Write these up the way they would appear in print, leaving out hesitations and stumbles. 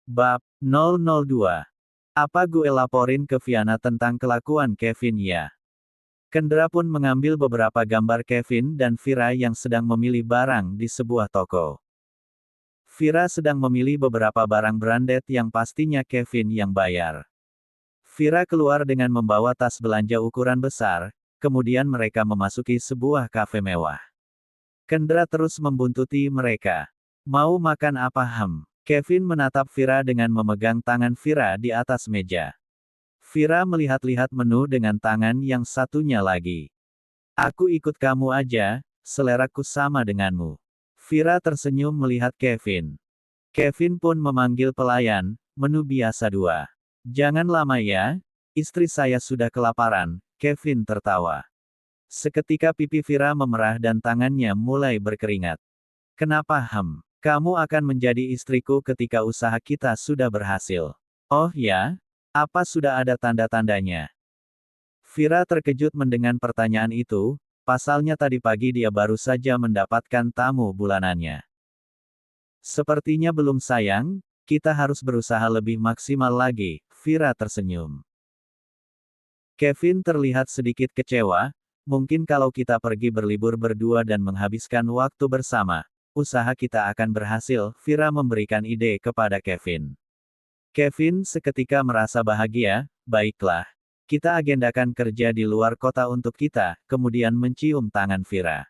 Bab 002. Apa gue laporin ke Viana tentang kelakuan Kevin ya? Kendra pun mengambil beberapa gambar Kevin dan Vira yang sedang memilih barang di sebuah toko. Vira sedang memilih beberapa barang branded yang pastinya Kevin yang bayar. Vira keluar dengan membawa tas belanja ukuran besar, kemudian mereka memasuki sebuah kafe mewah. Kendra terus membuntuti mereka. Mau makan apa Kevin menatap Vira dengan memegang tangan Vira di atas meja. Vira melihat-lihat menu dengan tangan yang satunya lagi. Aku ikut kamu aja, seleraku sama denganmu. Vira tersenyum melihat Kevin. Kevin pun memanggil pelayan, menu biasa 2. Jangan lama ya, istri saya sudah kelaparan, Kevin tertawa. Seketika pipi Vira memerah dan tangannya mulai berkeringat. Kenapa Kamu akan menjadi istriku ketika usaha kita sudah berhasil. Oh ya? Apa sudah ada tanda-tandanya? Vira terkejut mendengar pertanyaan itu, pasalnya tadi pagi dia baru saja mendapatkan tamu bulanannya. Sepertinya belum sayang, kita harus berusaha lebih maksimal lagi, Vira tersenyum. Kevin terlihat sedikit kecewa, mungkin kalau kita pergi berlibur berdua dan menghabiskan waktu bersama, usaha kita akan berhasil, Vira memberikan ide kepada Kevin. Kevin seketika merasa bahagia, baiklah. Kita agendakan kerja di luar kota untuk kita, kemudian mencium tangan Vira.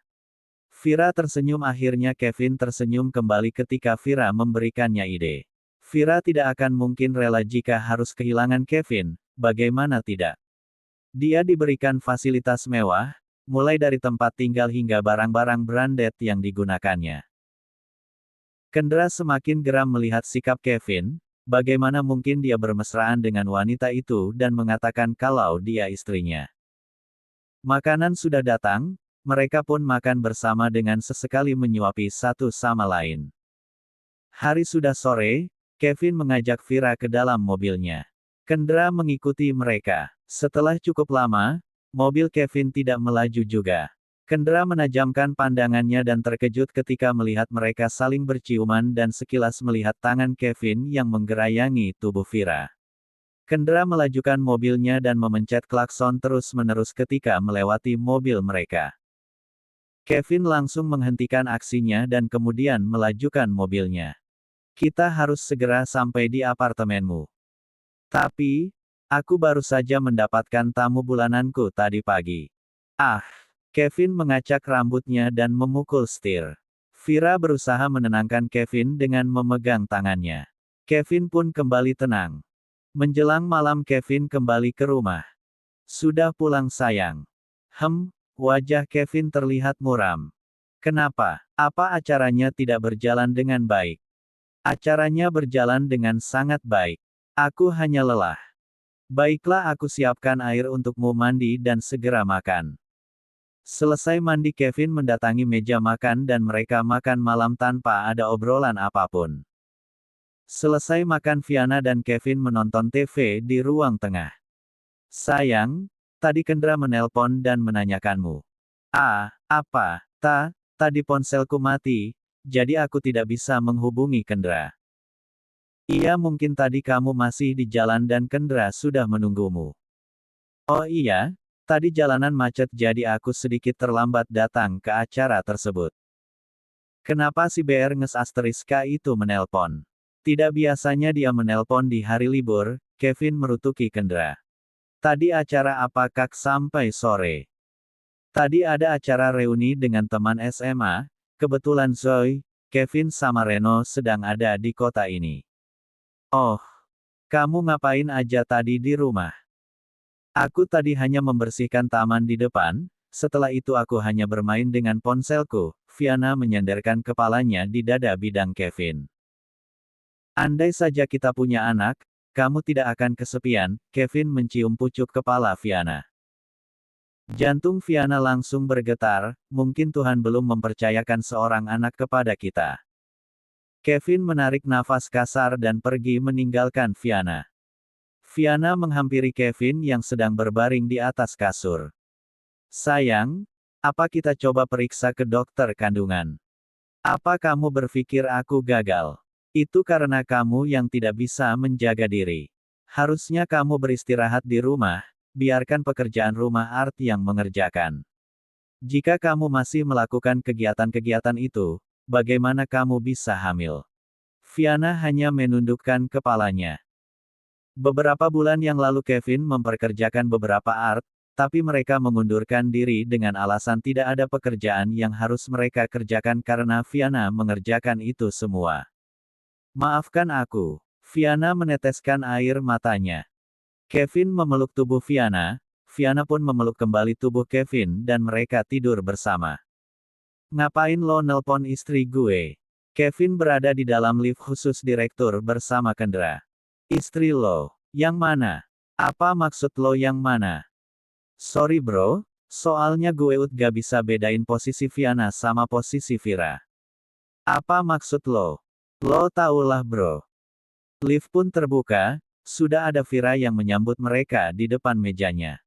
Vira tersenyum akhirnya Kevin tersenyum kembali ketika Vira memberikannya ide. Vira tidak akan mungkin rela jika harus kehilangan Kevin, bagaimana tidak? Dia diberikan fasilitas mewah, mulai dari tempat tinggal hingga barang-barang branded yang digunakannya. Kendra semakin geram melihat sikap Kevin, bagaimana mungkin dia bermesraan dengan wanita itu dan mengatakan kalau dia istrinya. Makanan sudah datang, mereka pun makan bersama dengan sesekali menyuapi satu sama lain. Hari sudah sore, Kevin mengajak Vira ke dalam mobilnya. Kendra mengikuti mereka. Setelah cukup lama, mobil Kevin tidak melaju juga. Kendra menajamkan pandangannya dan terkejut ketika melihat mereka saling berciuman dan sekilas melihat tangan Kevin yang menggerayangi tubuh Vira. Kendra melajukan mobilnya dan memencet klakson terus-menerus ketika melewati mobil mereka. Kevin langsung menghentikan aksinya dan kemudian melajukan mobilnya. Kita harus segera sampai di apartemenmu. Tapi, aku baru saja mendapatkan tamu bulananku tadi pagi. Kevin mengacak rambutnya dan memukul setir. Vira berusaha menenangkan Kevin dengan memegang tangannya. Kevin pun kembali tenang. Menjelang malam Kevin kembali ke rumah. Sudah pulang sayang. Wajah Kevin terlihat muram. Kenapa? Apa acaranya tidak berjalan dengan baik? Acaranya berjalan dengan sangat baik. Aku hanya lelah. Baiklah aku siapkan air untukmu mandi dan segera makan. Selesai mandi Kevin mendatangi meja makan dan mereka makan malam tanpa ada obrolan apapun. Selesai makan Viana dan Kevin menonton TV di ruang tengah. Sayang, tadi Kendra menelpon dan menanyakanmu. Apa? Tadi ponselku mati, jadi aku tidak bisa menghubungi Kendra. Iya mungkin tadi kamu masih di jalan dan Kendra sudah menunggumu. Oh iya? Tadi jalanan macet jadi aku sedikit terlambat datang ke acara tersebut. Kenapa si BR nges*K itu menelpon? Tidak biasanya dia menelpon di hari libur, Kevin merutuki Kendra. Tadi acara apa kak sampai sore? Tadi ada acara reuni dengan teman SMA, kebetulan Zoe, Kevin sama Reno sedang ada di kota ini. Oh, kamu ngapain aja tadi di rumah? Aku tadi hanya membersihkan taman di depan, setelah itu aku hanya bermain dengan ponselku, Viana menyandarkan kepalanya di dada bidang Kevin. Andai saja kita punya anak, kamu tidak akan kesepian, Kevin mencium pucuk kepala Viana. Jantung Viana langsung bergetar, mungkin Tuhan belum mempercayakan seorang anak kepada kita. Kevin menarik nafas kasar dan pergi meninggalkan Viana. Viana menghampiri Kevin yang sedang berbaring di atas kasur. Sayang, apa kita coba periksa ke dokter kandungan? Apa kamu berpikir aku gagal? Itu karena kamu yang tidak bisa menjaga diri. Harusnya kamu beristirahat di rumah, biarkan pekerjaan rumah Art yang mengerjakan. Jika kamu masih melakukan kegiatan-kegiatan itu, bagaimana kamu bisa hamil? Fiona hanya menundukkan kepalanya. Beberapa bulan yang lalu Kevin memperkerjakan beberapa art, tapi mereka mengundurkan diri dengan alasan tidak ada pekerjaan yang harus mereka kerjakan karena Fiona mengerjakan itu semua. Maafkan aku. Fiona meneteskan air matanya. Kevin memeluk tubuh Fiona, Fiona pun memeluk kembali tubuh Kevin dan mereka tidur bersama. Ngapain lo nelpon istri gue? Kevin berada di dalam lift khusus direktur bersama Kendra. Istri lo, yang mana? Apa maksud lo yang mana? Sorry bro, soalnya gue gak bisa bedain posisi Fiona sama posisi Vira. Apa maksud lo? Lo taulah bro. Lift pun terbuka, sudah ada Vira yang menyambut mereka di depan mejanya.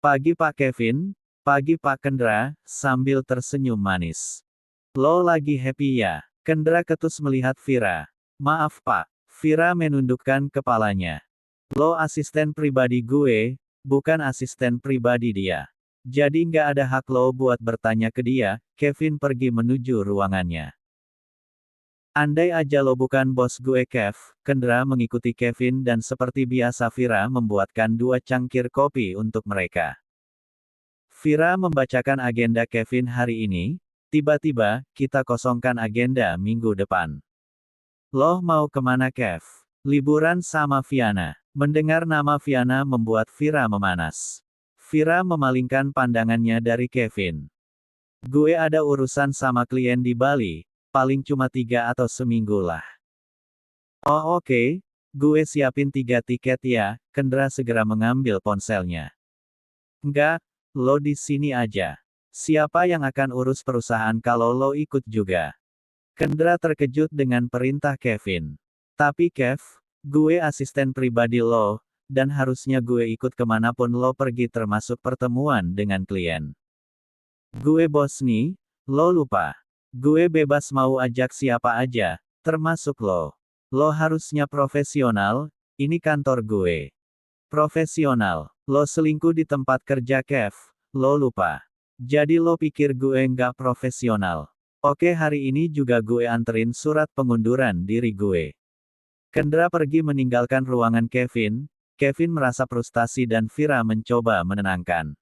Pagi Pak Kevin, pagi Pak Kendra, sambil tersenyum manis. Lo lagi happy ya? Kendra ketus melihat Vira. Maaf Pak. Vira menundukkan kepalanya. Lo asisten pribadi gue, bukan asisten pribadi dia. Jadi nggak ada hak lo buat bertanya ke dia. Kevin pergi menuju ruangannya. Andai aja lo bukan bos gue Kev, Kendra mengikuti Kevin dan seperti biasa Vira membuatkan 2 cangkir kopi untuk mereka. Vira membacakan agenda Kevin hari ini, tiba-tiba, kita kosongkan agenda minggu depan. Lo mau kemana Kev? Liburan sama Fiona. Mendengar nama Fiona membuat Vira memanas. Vira memalingkan pandangannya dari Kevin. Gue ada urusan sama klien di Bali, paling cuma 3 atau seminggu lah. Oh oke, gue siapin 3 tiket ya, Kendra segera mengambil ponselnya. Enggak, lo di sini aja. Siapa yang akan urus perusahaan kalau lo ikut juga? Kendra terkejut dengan perintah Kevin. Tapi Kev, gue asisten pribadi lo, dan harusnya gue ikut kemanapun lo pergi termasuk pertemuan dengan klien. Gue bos nih, lo lupa. Gue bebas mau ajak siapa aja, termasuk lo. Lo harusnya profesional, ini kantor gue. Profesional, lo selingkuh di tempat kerja Kev, lo lupa. Jadi lo pikir gue nggak profesional. Oke hari ini juga gue anterin surat pengunduran diri gue. Kendra pergi meninggalkan ruangan Kevin, Kevin merasa frustasi dan Vira mencoba menenangkan.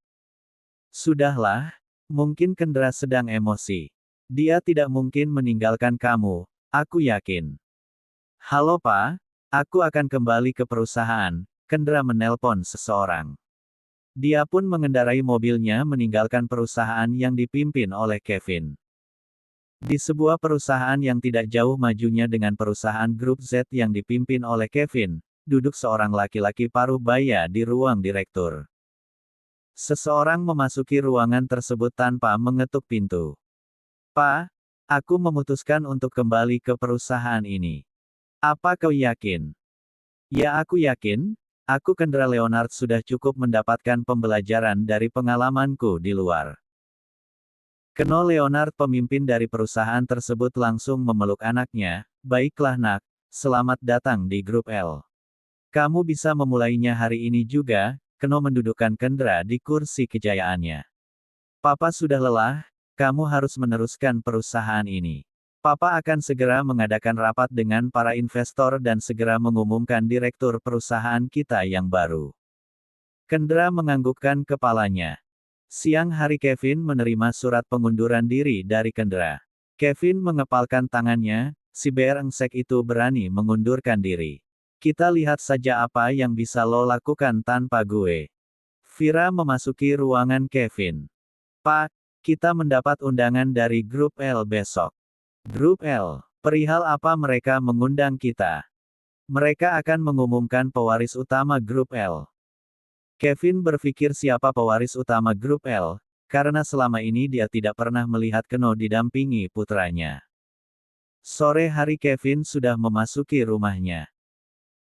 Sudahlah, mungkin Kendra sedang emosi. Dia tidak mungkin meninggalkan kamu, aku yakin. Halo Pak, aku akan kembali ke perusahaan, Kendra menelpon seseorang. Dia pun mengendarai mobilnya meninggalkan perusahaan yang dipimpin oleh Kevin. Di sebuah perusahaan yang tidak jauh majunya dengan perusahaan grup Z yang dipimpin oleh Kevin, duduk seorang laki-laki paruh baya di ruang direktur. Seseorang memasuki ruangan tersebut tanpa mengetuk pintu. Pak, aku memutuskan untuk kembali ke perusahaan ini. Apa kau yakin? Ya aku yakin, aku Kendra Leonard sudah cukup mendapatkan pembelajaran dari pengalamanku di luar. Keno Leonard pemimpin dari perusahaan tersebut langsung memeluk anaknya, baiklah nak, selamat datang di grup L. Kamu bisa memulainya hari ini juga, Keno mendudukkan Kendra di kursi kejayaannya. Papa sudah lelah, kamu harus meneruskan perusahaan ini. Papa akan segera mengadakan rapat dengan para investor dan segera mengumumkan direktur perusahaan kita yang baru. Kendra menganggukkan kepalanya. Siang hari Kevin menerima surat pengunduran diri dari Kendra. Kevin mengepalkan tangannya, si brengsek itu berani mengundurkan diri. Kita lihat saja apa yang bisa lo lakukan tanpa gue. Vira memasuki ruangan Kevin. Pak, kita mendapat undangan dari grup L besok. Grup L, perihal apa mereka mengundang kita? Mereka akan mengumumkan pewaris utama grup L. Kevin berpikir siapa pewaris utama grup L, karena selama ini dia tidak pernah melihat Keno didampingi putranya. Sore hari Kevin sudah memasuki rumahnya.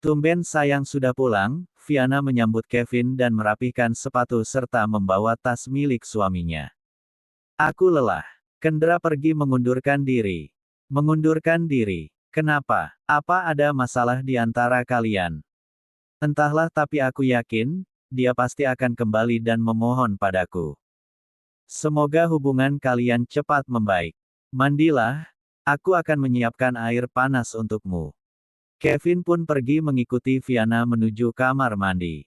Tumben sayang sudah pulang, Fiona menyambut Kevin dan merapihkan sepatu serta membawa tas milik suaminya. Aku lelah. Kendra pergi mengundurkan diri. Mengundurkan diri. Kenapa? Apa ada masalah di antara kalian? Entahlah, tapi aku yakin, dia pasti akan kembali dan memohon padaku. Semoga hubungan kalian cepat membaik. Mandilah, aku akan menyiapkan air panas untukmu. Kevin pun pergi mengikuti Fiona menuju kamar mandi.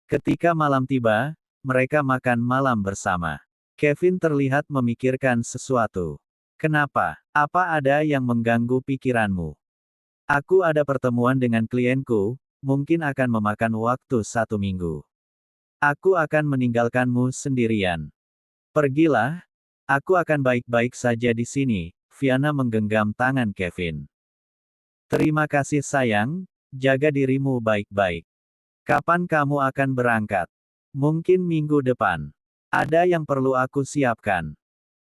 Ketika malam tiba, mereka makan malam bersama. Kevin terlihat memikirkan sesuatu. Kenapa? Apa ada yang mengganggu pikiranmu? Aku ada pertemuan dengan klienku, mungkin akan memakan waktu 1 minggu. Aku akan meninggalkanmu sendirian. Pergilah, aku akan baik-baik saja di sini. Fiona menggenggam tangan Kevin. Terima kasih sayang, jaga dirimu baik-baik. Kapan kamu akan berangkat? Mungkin minggu depan. Ada yang perlu aku siapkan.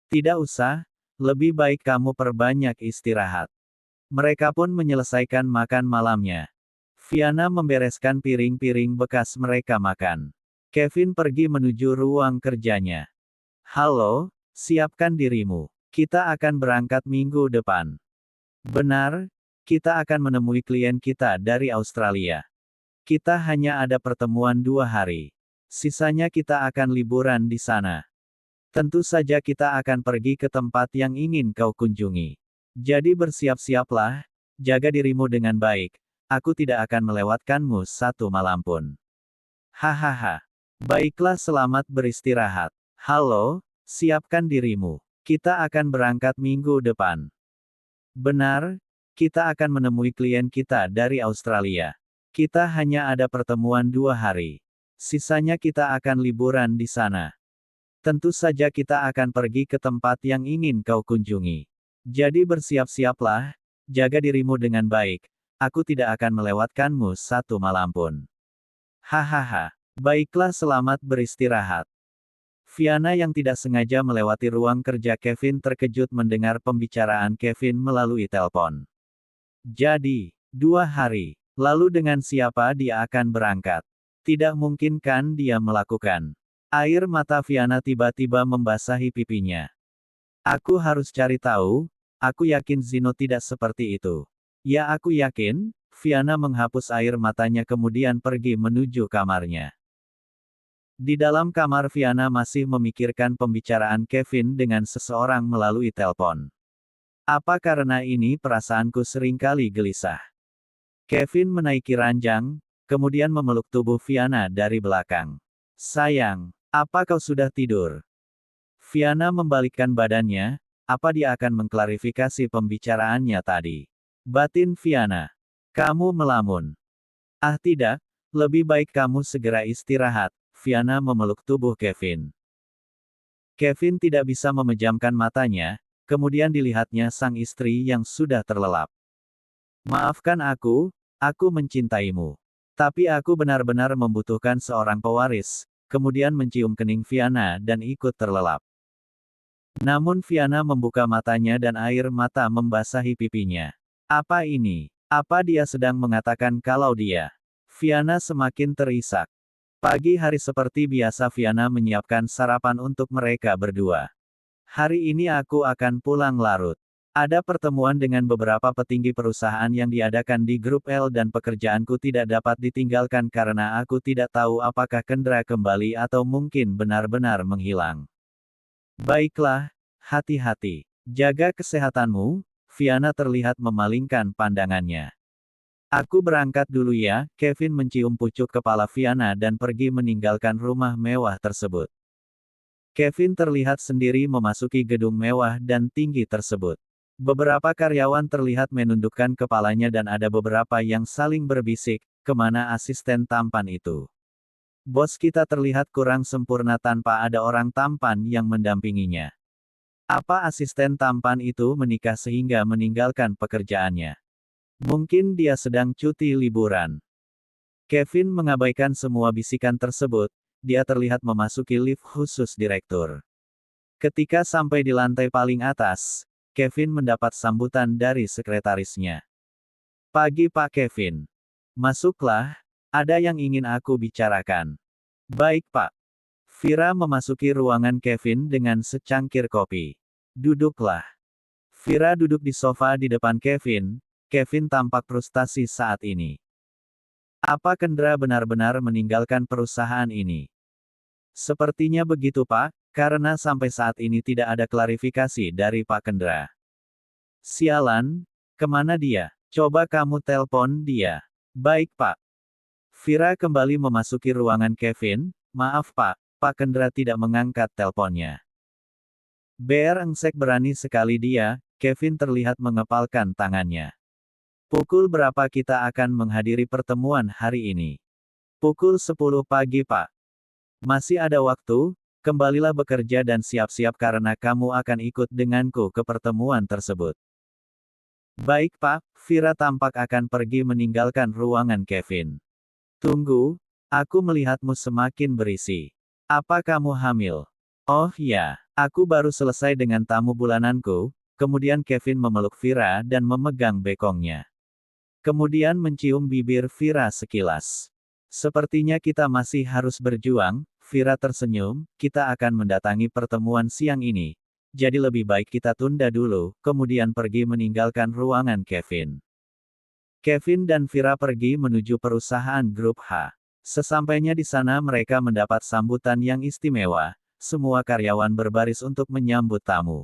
Tidak usah, lebih baik kamu perbanyak istirahat. Mereka pun menyelesaikan makan malamnya. Fiona membereskan piring-piring bekas mereka makan. Kevin pergi menuju ruang kerjanya. Halo, siapkan dirimu. Kita akan berangkat minggu depan. Benar, kita akan menemui klien kita dari Australia. Kita hanya ada pertemuan 2 hari. Sisanya kita akan liburan di sana. Tentu saja kita akan pergi ke tempat yang ingin kau kunjungi. Jadi bersiap-siaplah, jaga dirimu dengan baik, aku tidak akan melewatkanmu 1 malam pun. Hahaha. Baiklah, selamat beristirahat. Halo, siapkan dirimu. Kita akan berangkat minggu depan. Benar, kita akan menemui klien kita dari Australia. Kita hanya ada pertemuan 2 hari. Sisanya kita akan liburan di sana. Tentu saja kita akan pergi ke tempat yang ingin kau kunjungi. Jadi bersiap-siaplah, jaga dirimu dengan baik, aku tidak akan melewatkanmu 1 malam pun. Hahaha. Baiklah, selamat beristirahat. Fiona yang tidak sengaja melewati ruang kerja Kevin terkejut mendengar pembicaraan Kevin melalui telepon. Jadi, 2 hari. Lalu dengan siapa dia akan berangkat? Tidak mungkin kan dia melakukan. Air mata Fiona tiba-tiba membasahi pipinya. Aku harus cari tahu, aku yakin Zino tidak seperti itu. Ya, aku yakin. Fiona menghapus air matanya kemudian pergi menuju kamarnya. Di dalam kamar Fiona masih memikirkan pembicaraan Kevin dengan seseorang melalui telepon. Apa karena ini perasaanku seringkali gelisah? Kevin menaiki ranjang, kemudian memeluk tubuh Fiona dari belakang. Sayang, apa kau sudah tidur? Fiona membalikkan badannya, apa dia akan mengklarifikasi pembicaraannya tadi? Batin Fiona. Kamu melamun. Ah tidak, lebih baik kamu segera istirahat. Fiona memeluk tubuh Kevin. Kevin tidak bisa memejamkan matanya, kemudian dilihatnya sang istri yang sudah terlelap. Maafkan aku mencintaimu. Tapi aku benar-benar membutuhkan seorang pewaris, kemudian mencium kening Fiona dan ikut terlelap. Namun Fiona membuka matanya dan air mata membasahi pipinya. Apa ini? Apa dia sedang mengatakan kalau dia? Fiona semakin terisak. Pagi hari seperti biasa Fiona menyiapkan sarapan untuk mereka berdua. Hari ini aku akan pulang larut. Ada pertemuan dengan beberapa petinggi perusahaan yang diadakan di grup L dan pekerjaanku tidak dapat ditinggalkan karena aku tidak tahu apakah Kendra kembali atau mungkin benar-benar menghilang. Baiklah, hati-hati. Jaga kesehatanmu. Fiona terlihat memalingkan pandangannya. Aku berangkat dulu ya. Kevin mencium pucuk kepala Fiona dan pergi meninggalkan rumah mewah tersebut. Kevin terlihat sendiri memasuki gedung mewah dan tinggi tersebut. Beberapa karyawan terlihat menundukkan kepalanya dan ada beberapa yang saling berbisik, kemana asisten tampan itu? Bos kita terlihat kurang sempurna tanpa ada orang tampan yang mendampinginya. Apa asisten tampan itu menikah sehingga meninggalkan pekerjaannya? Mungkin dia sedang cuti liburan. Kevin mengabaikan semua bisikan tersebut, dia terlihat memasuki lift khusus direktur. Ketika sampai di lantai paling atas, Kevin mendapat sambutan dari sekretarisnya. Pagi Pak Kevin. Masuklah, ada yang ingin aku bicarakan. Baik Pak. Vira memasuki ruangan Kevin dengan secangkir kopi. Duduklah. Vira duduk di sofa di depan Kevin. Kevin tampak frustasi saat ini. Apa Kendra benar-benar meninggalkan perusahaan ini? Sepertinya begitu Pak, karena sampai saat ini tidak ada klarifikasi dari Pak Kendra. Sialan, kemana dia? Coba kamu telpon dia. Baik Pak. Vira kembali memasuki ruangan Kevin. Maaf Pak, Pak Kendra tidak mengangkat telponnya. BR Engsek berani sekali dia, Kevin terlihat mengepalkan tangannya. Pukul berapa kita akan menghadiri pertemuan hari ini? Pukul 10 pagi Pak. Masih ada waktu, kembalilah bekerja dan siap-siap karena kamu akan ikut denganku ke pertemuan tersebut. Baik Pak, Vira tampak akan pergi meninggalkan ruangan Kevin. Tunggu, aku melihatmu semakin berisi. Apa kamu hamil? Oh ya, aku baru selesai dengan tamu bulananku. Kemudian Kevin memeluk Vira dan memegang bekongnya. Kemudian mencium bibir Vira sekilas. Sepertinya kita masih harus berjuang, Vira tersenyum, kita akan mendatangi pertemuan siang ini. Jadi lebih baik kita tunda dulu, kemudian pergi meninggalkan ruangan Kevin. Kevin dan Vira pergi menuju perusahaan Grup H. Sesampainya di sana mereka mendapat sambutan yang istimewa, semua karyawan berbaris untuk menyambut tamu.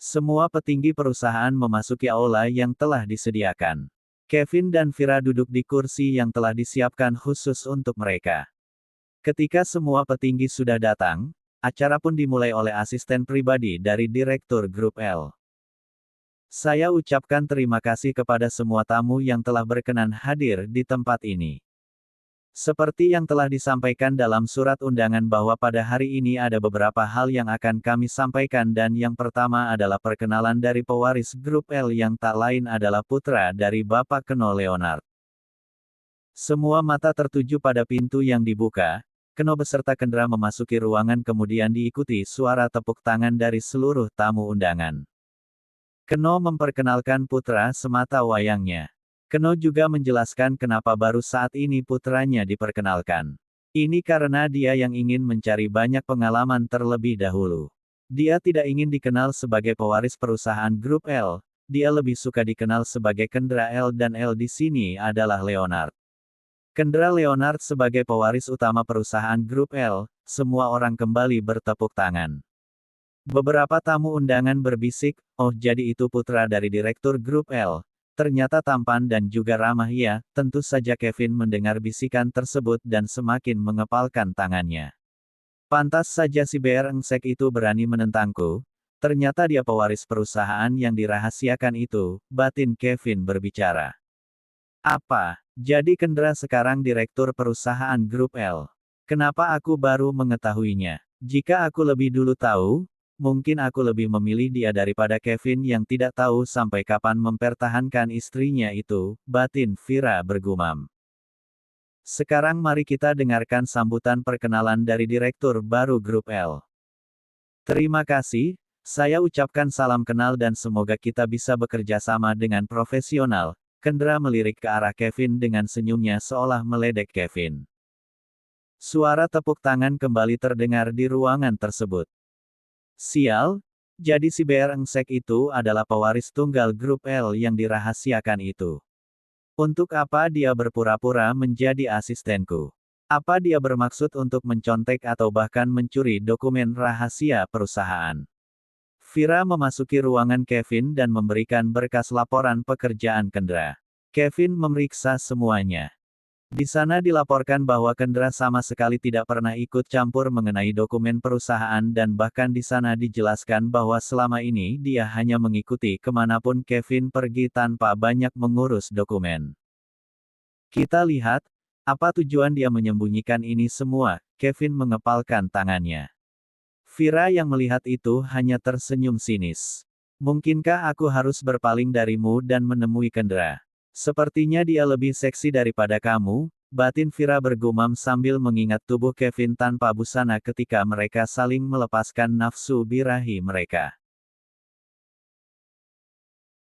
Semua petinggi perusahaan memasuki aula yang telah disediakan. Kevin dan Vira duduk di kursi yang telah disiapkan khusus untuk mereka. Ketika semua petinggi sudah datang, acara pun dimulai oleh asisten pribadi dari Direktur Grup L. Saya ucapkan terima kasih kepada semua tamu yang telah berkenan hadir di tempat ini. Seperti yang telah disampaikan dalam surat undangan bahwa pada hari ini ada beberapa hal yang akan kami sampaikan dan yang pertama adalah perkenalan dari pewaris Grup L yang tak lain adalah putra dari Bapak Keno Leonard. Semua mata tertuju pada pintu yang dibuka, Keno beserta Kendra memasuki ruangan kemudian diikuti suara tepuk tangan dari seluruh tamu undangan. Keno memperkenalkan putra semata wayangnya. Keno juga menjelaskan kenapa baru saat ini putranya diperkenalkan. Ini karena dia yang ingin mencari banyak pengalaman terlebih dahulu. Dia tidak ingin dikenal sebagai pewaris perusahaan Grup L, dia lebih suka dikenal sebagai Kendra L dan L di sini adalah Leonard. Kendra Leonard sebagai pewaris utama perusahaan Grup L, semua orang kembali bertepuk tangan. Beberapa tamu undangan berbisik, oh jadi itu putra dari Direktur Grup L. Ternyata tampan dan juga ramah ya, tentu saja Kevin mendengar bisikan tersebut dan semakin mengepalkan tangannya. Pantas saja si BR Engsek itu berani menentangku, ternyata dia pewaris perusahaan yang dirahasiakan itu, batin Kevin berbicara. Apa, jadi Kendra sekarang direktur perusahaan Grup L? Kenapa aku baru mengetahuinya? Jika aku lebih dulu tahu, mungkin aku lebih memilih dia daripada Kevin yang tidak tahu sampai kapan mempertahankan istrinya itu, batin Vira bergumam. Sekarang mari kita dengarkan sambutan perkenalan dari Direktur baru Grup L. Terima kasih, saya ucapkan salam kenal dan semoga kita bisa bekerja sama dengan profesional. Kendra melirik ke arah Kevin dengan senyumnya seolah meledek Kevin. Suara tepuk tangan kembali terdengar di ruangan tersebut. Sial, jadi si BR Engsek itu adalah pewaris tunggal Grup L yang dirahasiakan itu. Untuk apa dia berpura-pura menjadi asistenku? Apa dia bermaksud untuk mencontek atau bahkan mencuri dokumen rahasia perusahaan? Vira memasuki ruangan Kevin dan memberikan berkas laporan pekerjaan Kendra. Kevin memeriksa semuanya. Di sana dilaporkan bahwa Kendra sama sekali tidak pernah ikut campur mengenai dokumen perusahaan dan bahkan di sana dijelaskan bahwa selama ini dia hanya mengikuti kemanapun Kevin pergi tanpa banyak mengurus dokumen. Kita lihat, apa tujuan dia menyembunyikan ini semua, Kevin mengepalkan tangannya. Vira yang melihat itu hanya tersenyum sinis. Mungkinkah aku harus berpaling darimu dan menemui Kendra? Sepertinya dia lebih seksi daripada kamu, batin Vira bergumam sambil mengingat tubuh Kevin tanpa busana ketika mereka saling melepaskan nafsu birahi mereka.